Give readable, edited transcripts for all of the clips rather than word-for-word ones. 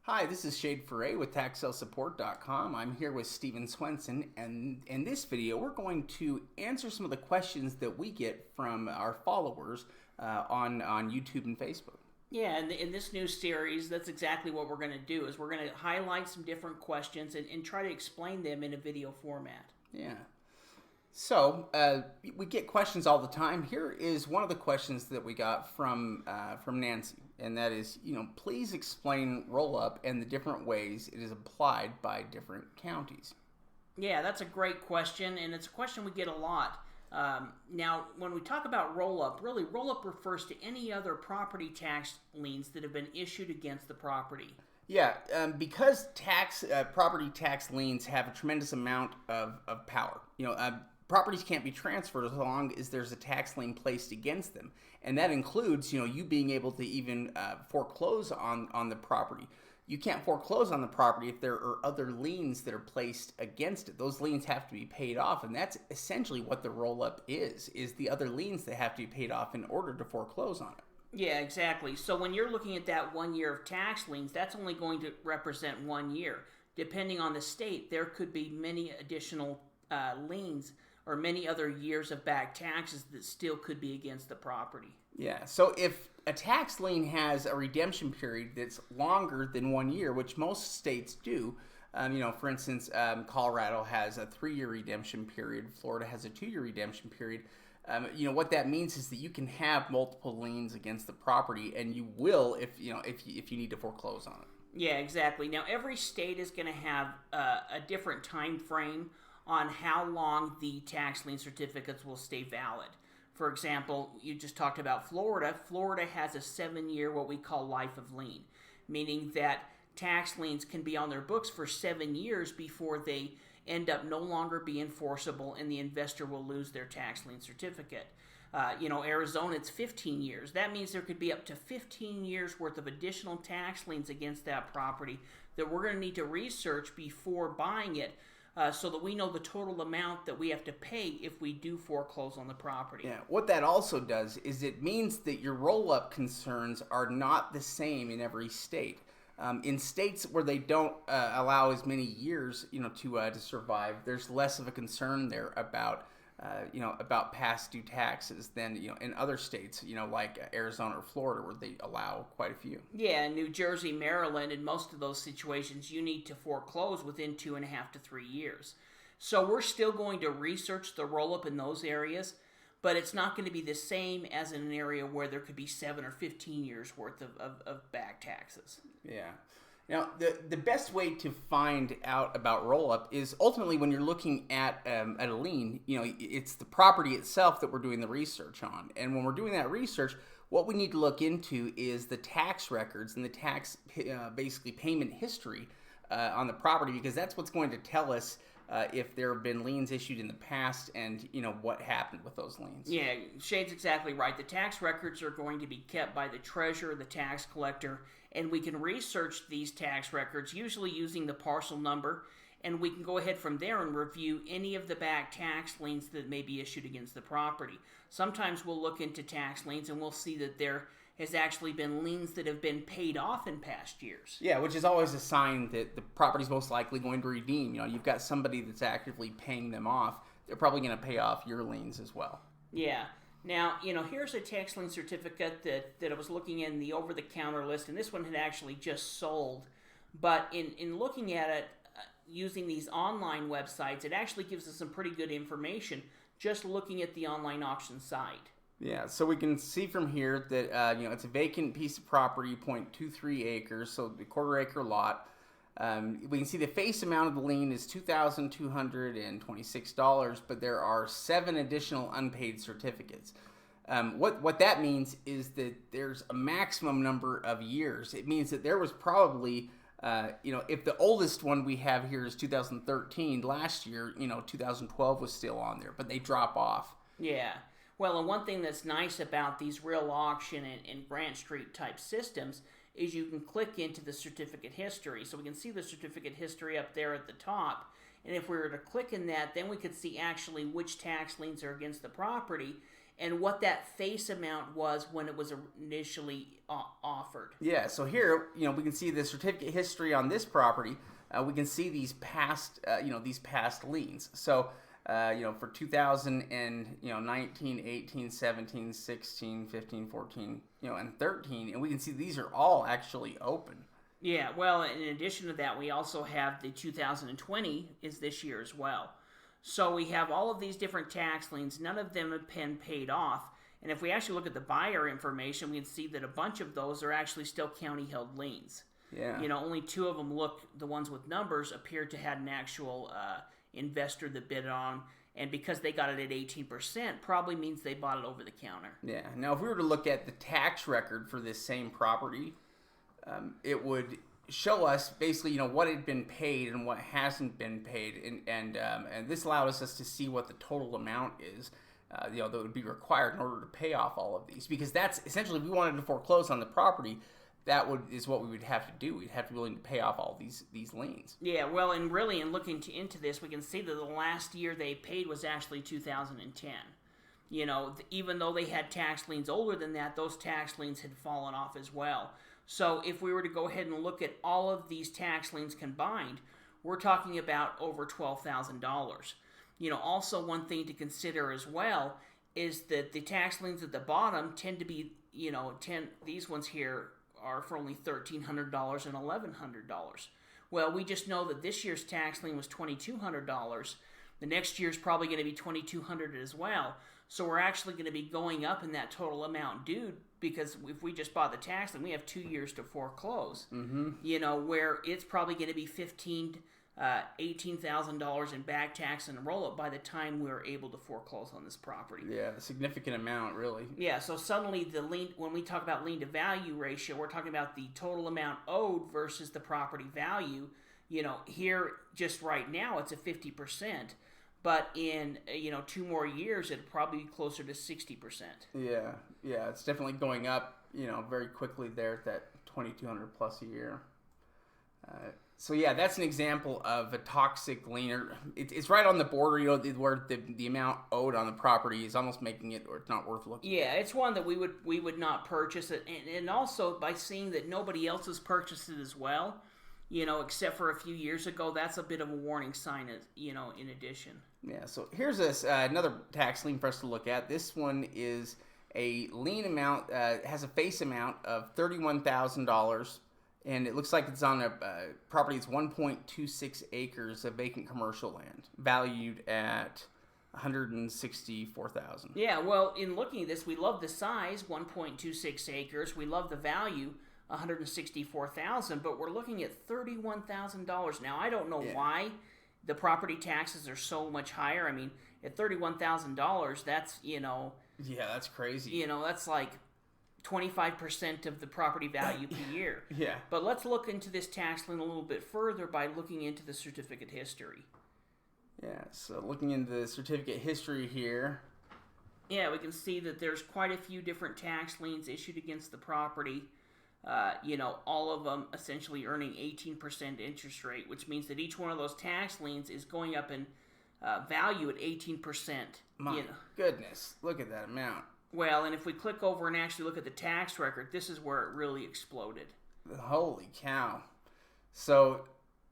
Hi, this is Shade Foray with TaxSaleSupport.com. I'm here with Steven Swenson, and in this video, we're going to answer some of the questions that we get from our followers on YouTube and Facebook. Yeah, and in this new series, that's exactly what we're going to do. Is we're going to highlight some different questions and try to explain them in a video format. Yeah. So we get questions all the time. Here is one of the questions that we got from Nancy, and that is, please explain Rollup and the different ways it is applied by different counties. Yeah, that's a great question, and it's a question we get a lot. Now, when we talk about Rollup, really, Rollup refers to any other property tax liens that have been issued against the property. Yeah, because property tax liens have a tremendous amount of power. Properties can't be transferred as long as there's a tax lien placed against them, and that includes, you being able to even foreclose on the property. You can't foreclose on the property if there are other liens that are placed against it. Those liens have to be paid off, and that's essentially what the roll-up is the other liens that have to be paid off in order to foreclose on it. Yeah, exactly. So when you're looking at that 1 year of tax liens, that's only going to represent 1 year. Depending on the state, there could be many additional liens or many other years of back taxes that still could be against the property. Yeah, so if a tax lien has a redemption period that's longer than 1 year, which most states do, for instance, Colorado has a 3-year redemption period, Florida has a 2-year redemption period. What that means is that you can have multiple liens against the property, and you will if you need to foreclose on it. Yeah, exactly. Now, every state is going to have a different time frame on how long the tax lien certificates will stay valid. For example, you just talked about Florida. Florida has a 7-year, what we call life of lien, meaning that tax liens can be on their books for 7 years before they end up no longer be enforceable and the investor will lose their tax lien certificate. Arizona, it's 15 years. That means there could be up to 15 years worth of additional tax liens against that property that we're going to need to research before buying it, so that we know the total amount that we have to pay if we do foreclose on the property. Yeah, what that also does is it means that your roll-up concerns are not the same in every state. In states where they don't allow as many years, to survive, there's less of a concern there about past due taxes than, in other states, like Arizona or Florida, where they allow quite a few. Yeah, New Jersey, Maryland, in most of those situations, you need to foreclose within 2.5 to 3 years. So we're still going to research the roll-up in those areas, but it's not going to be the same as in an area where there could be 7 or 15 years worth of back taxes. Yeah. Now, the best way to find out about roll-up is ultimately when you're looking at a lien, it's the property itself that we're doing the research on. And when we're doing that research, what we need to look into is the tax records and the tax, basically payment history on the property, because that's what's going to tell us if there have been liens issued in the past and, what happened with those liens. Yeah, Shade's exactly right. The tax records are going to be kept by the treasurer, the tax collector, and we can research these tax records, usually using the parcel number, and we can go ahead from there and review any of the back tax liens that may be issued against the property. Sometimes we'll look into tax liens and we'll see that there has actually been liens that have been paid off in past years. Yeah, which is always a sign that the property's most likely going to redeem. You've got somebody that's actively paying them off. They're probably going to pay off your liens as well. Yeah. Now, here's a tax lien certificate that I was looking in the over-the-counter list, and this one had actually just sold. But in looking at it, using these online websites, it actually gives us some pretty good information just looking at the online auction site. Yeah, so we can see from here that, it's a vacant piece of property, 0.23 acres, so a quarter-acre lot. We can see the face amount of the lien is $2,226, but there are 7 additional unpaid certificates. What that means is that there's a maximum number of years. It means that there was probably, if the oldest one we have here is 2013, last year, 2012 was still on there, but they drop off. Yeah. Well, and one thing that's nice about these real auction and Grant Street type systems is you can click into the certificate history. So we can see the certificate history up there at the top. And if we were to click in that, then we could see actually which tax liens are against the property. and what that face amount was when it was initially offered. Yeah, so here, we can see the certificate history on this property. We can see these past liens. So, for 2019, 18, 17, 16, 15, 14, and 13, and we can see these are all actually open. Yeah, well, in addition to that, we also have the 2020 is this year as well. So we have all of these different tax liens. None of them have been paid off. And if we actually look at the buyer information, we can see that a bunch of those are actually still county-held liens. Yeah. Only 2 of them the ones with numbers, appeared to have an actual investor that bid on. And because they got it at 18%, probably means they bought it over the counter. Yeah. Now, if we were to look at the tax record for this same property, it would show us basically, what had been paid and what hasn't been paid, and this allowed us to see what the total amount is, that would be required in order to pay off all of these. Because that's essentially, if we wanted to foreclose on the property, is what we would have to do. We'd have to be willing to pay off all these liens. Yeah, well, and really, in looking into this, we can see that the last year they paid was actually 2010. Even though they had tax liens older than that, those tax liens had fallen off as well. So if we were to go ahead and look at all of these tax liens combined, we're talking about over $12,000. Also one thing to consider as well is that the tax liens at the bottom tend to be, these ones here are for only $1,300 and $1,100. Well, we just know that this year's tax lien was $2,200. The next year's probably going to be $2,200 as well. So we're actually going to be going up in that total amount due, because if we just bought the tax lien, we have 2 years to foreclose. Mm-hmm. Where it's probably going to be $18,000 in back tax and roll-up by the time we're able to foreclose on this property. Yeah, a significant amount, really. Yeah, so suddenly the lien, when we talk about lien to value ratio, we're talking about the total amount owed versus the property value. Here just right now it's a 50%. But in 2 more years, it'll probably be closer to 60%. Yeah, it's definitely going up, very quickly there at that $2,200 plus a year. So yeah, that's an example of a toxic lien. It's right on the border, where the amount owed on the property is almost making it, or it's not worth looking. Yeah, it's one that we would not purchase it, and also by seeing that nobody else has purchased it as well, except for a few years ago, that's a bit of a warning sign, in addition. Yeah, so here's another tax lien for us to look at. This one is a lien amount, has a face amount of $31,000, and it looks like it's on a property that's 1.26 acres of vacant commercial land, valued at $164,000. Yeah, well, in looking at this, we love the size, 1.26 acres. We love the value, $164,000, but we're looking at $31,000. Now, I don't know why the property taxes are so much higher. I mean, at $31,000, that's, Yeah, that's crazy. That's like 25% of the property value per year. Yeah. But let's look into this tax lien a little bit further by looking into the certificate history. Yeah, so looking into the certificate history here. Yeah, we can see that there's quite a few different tax liens issued against the property. All of them essentially earning 18% interest rate, which means that each one of those tax liens is going up in value at 18%. My goodness, look at that amount. Well, and if we click over and actually look at the tax record, this is where it really exploded. Holy cow. So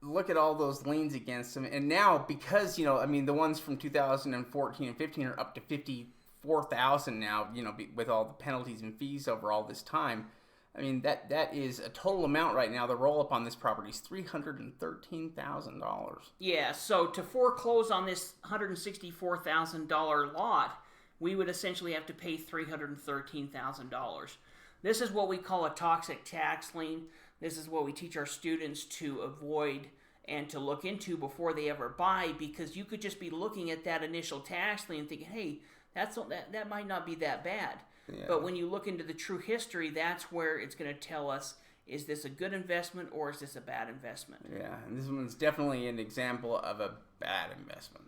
look at all those liens against them. And now, because, the ones from 2014 and 15 are up to $54,000 now, with all the penalties and fees over all this time. I mean, that is a total amount right now. The roll-up on this property is $313,000. Yeah, so to foreclose on this $164,000 lot, we would essentially have to pay $313,000. This is what we call a toxic tax lien. This is what we teach our students to avoid and to look into before they ever buy, because you could just be looking at that initial tax lien and thinking, hey, that might not be that bad. Yeah. But when you look into the true history, that's where it's going to tell us, is this a good investment or is this a bad investment? Yeah, and this one's definitely an example of a bad investment.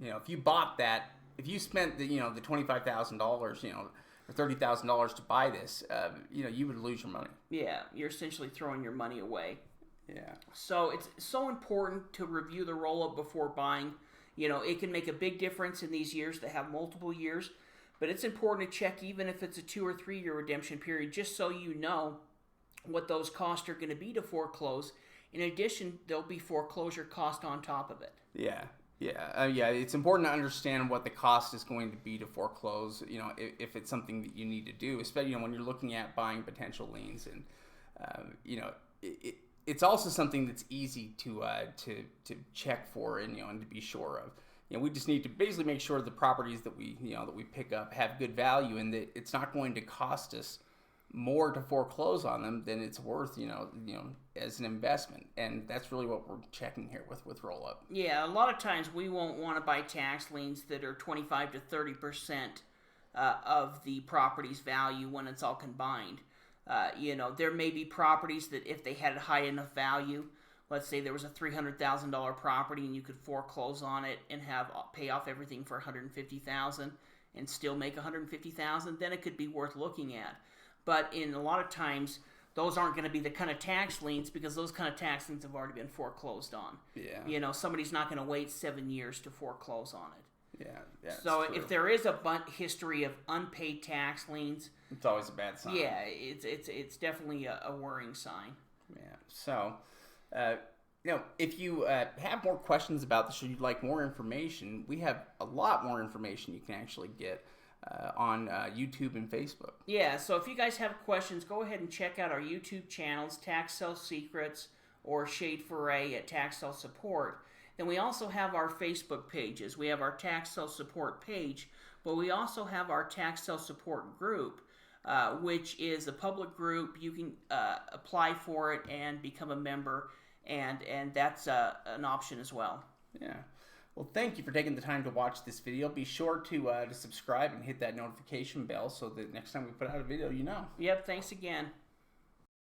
If you bought that, if you spent the $25,000, or $30,000 to buy this, you would lose your money. Yeah, you're essentially throwing your money away. Yeah. So it's so important to review the roll-up before buying. It can make a big difference in these years that have multiple years. But it's important to check even if it's a 2 or 3 year redemption period, just so you know what those costs are going to be to foreclose. In addition, there'll be foreclosure cost on top of it. Yeah. Yeah. It's important to understand what the cost is going to be to foreclose. If it's something that you need to do, especially when you're looking at buying potential liens, and it's also something that's easy to check for and to be sure of. We just need to basically make sure the properties that we pick up have good value, and that it's not going to cost us more to foreclose on them than it's worth, as an investment. And that's really what we're checking here with Rollup. Yeah, a lot of times we won't want to buy tax liens that are 25 to 30% of the property's value when it's all combined. There may be properties that if they had a high enough value, let's say there was a $300,000 property and you could foreclose on it and pay off everything for $150,000 and still make $150,000, then it could be worth looking at. But in a lot of times, those aren't going to be the kind of tax liens, because those kind of tax liens have already been foreclosed on. Yeah. Somebody's not going to wait 7 years to foreclose on it. Yeah. So if there is a history of unpaid tax liens, it's always a bad sign. Yeah, it's definitely a worrying sign. Yeah. So, if you have more questions about this, or you'd like more information, we have a lot more information you can actually get on YouTube and Facebook. Yeah, so if you guys have questions, go ahead and check out our YouTube channels, Tax Sale Secrets or Shade Foray at Tax Sale Support. Then we also have our Facebook pages. We have our Tax Sale Support page, but we also have our Tax Sale Support group, which is a public group. You can apply for it and become a member, and that's an option as well. Yeah. Well, thank you for taking the time to watch this video. Be sure to subscribe and hit that notification bell so that next time we put out a video, you know. Yep, thanks again.